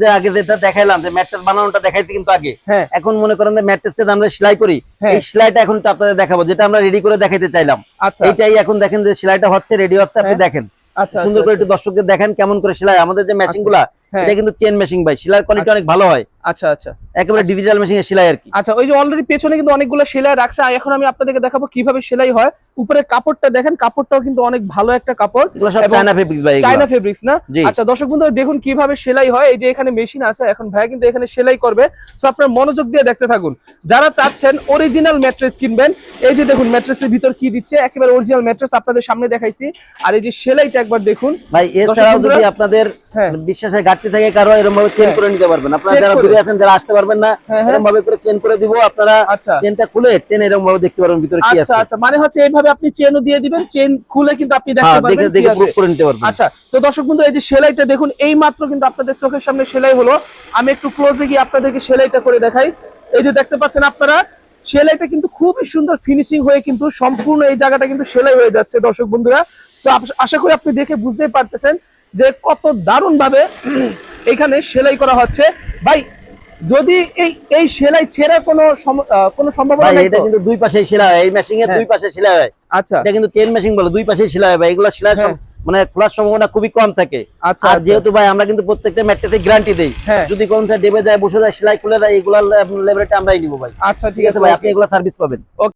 যে আগে যেটা দেখাইলাম যে ম্যাট্রেস বানানোটা দেখাইতে কিন্তু আগে, হ্যাঁ এখন মনে করেন যে ম্যাট্রেসটা আমরা সেলাই করি, এই সেলাইটা এখন তো আপনাদের দেখাবো, যেটা আমরা রেডি করে দেখাইতে চাইলাম। আচ্ছা এইটাই এখন দেখেন যে সেলাইটা হচ্ছে, রেডি হচ্ছে, আপনি দেখেন আচ্ছা সুন্দর করে একটু দর্শকদের দেখেন কেমন করে সেলাই। আমাদের যে মেশিন গুলা এটা কিন্তু চেন মেশিন ভাই, সেলাই কোয়ালিটি অনেক ভালো হয়। আচ্ছা আচ্ছা একেবারে ডিজিটাল মেশিন এর সেলাই আর কি। আচ্ছা, ওই যে অলরেডি পেছনে কিন্তু অনেকগুলো সেলাই রাখছে, এখন আমি আপনাদেরকে দেখাবো কিভাবে সেলাই হয়। উপরে কাপড়টা দেখেন, কাপড়টাও কিন্তু অনেক ভালো একটা কাপড়, এগুলো সব চায়না ফেব্রিক্স ভাই, চায়না ফেব্রিক্স না? আচ্ছা দর্শক বন্ধুরা দেখুন কিভাবে সেলাই হয়। এই যে এখানে মেশিন আছে, এখন ভাই কিন্তু এখানে সেলাই করবে। সো আপনারা মনোযোগ দিয়ে দেখতে থাকুন। যারা চাচ্ছেন অরিজিনাল ম্যাট্রেস কিনবেন, এই যে দেখুন ম্যাট্রেসের ভিতর কি দিচ্ছে, একেবারে অরিজিনাল ম্যাট্রেস আপনাদের সামনে দেখাইছি। আর এই যে সেলাইটা একবার দেখুন ভাই। এছাড়াও যদি আপনাদের বিশ্বাসের ঘাটতি থাকে কারো, এরকম ভাবে চেঞ্জ করে নিতে পারবেন। আপনারা যারা দূরে আছেন, যারা আসতে পারবেন না, এরকম ভাবে করে চেঞ্জ করে দিব। আপনারা চেনটা খুলে টেন এরকম ভাবে দেখতে পারবেন ভিতরে কি আছে। আচ্ছা আচ্ছা, মানে হচ্ছে এইভাবে আপনি চেনও দিয়ে দিবেন, চেন খুলে কিন্তু আপনি দেখতে পারবেন, দেখে প্রুফ করে নিতে পারবেন। আচ্ছা তো দর্শক বন্ধু এই যে সেলাইটা দেখুন, এই মাত্র কিন্তু আপনাদের চোখের সামনে সেলাই হলো। আমি একটু ক্লোজে গিয়ে আপনাদেরকে সেলাইটা করে দেখাই। এই যে দেখতে পাচ্ছেন আপনারা, সেলাইটা কিন্তু খুবই সুন্দর ফিনিশিং হয়ে কিন্তু সম্পূর্ণ এই জায়গাটা কিন্তু সেলাই হয়ে যাচ্ছে দর্শক বন্ধুরা। তো আশা করি আপনি দেখে বুঝতেই পারতেছেন যে কত দারুণ ভাবে এখানে সেলাই করা হচ্ছে। ভাই যদি এই সেলাই ছেড়ে কোনো সম্ভাবনা নাই? এটা কিন্তু দুই পাশে সেলাই হয়, এই মেশিং এর দুই পাশে সেলাই হয়। আচ্ছা, এটা কিন্তু চেন মেশিন বলে, দুই পাশে সেলাই হয় ভাই। এগুলা সেলাই মানে খোলার সম্ভাবনা খুবই কম থাকে। আচ্ছা, আর যেহেতু ভাই আমরা কিন্তু প্রত্যেকটা ম্যাট্রেসে গ্যারান্টি দেই, যদি কোন ডেবে যায়, বসে যায়, সেলাই খুলে দেয়, এগুলা লেবারেটে আমরাই নিব ভাই। আচ্ছা ঠিক আছে ভাই, আপনি এগুলা সার্ভিস পাবেন।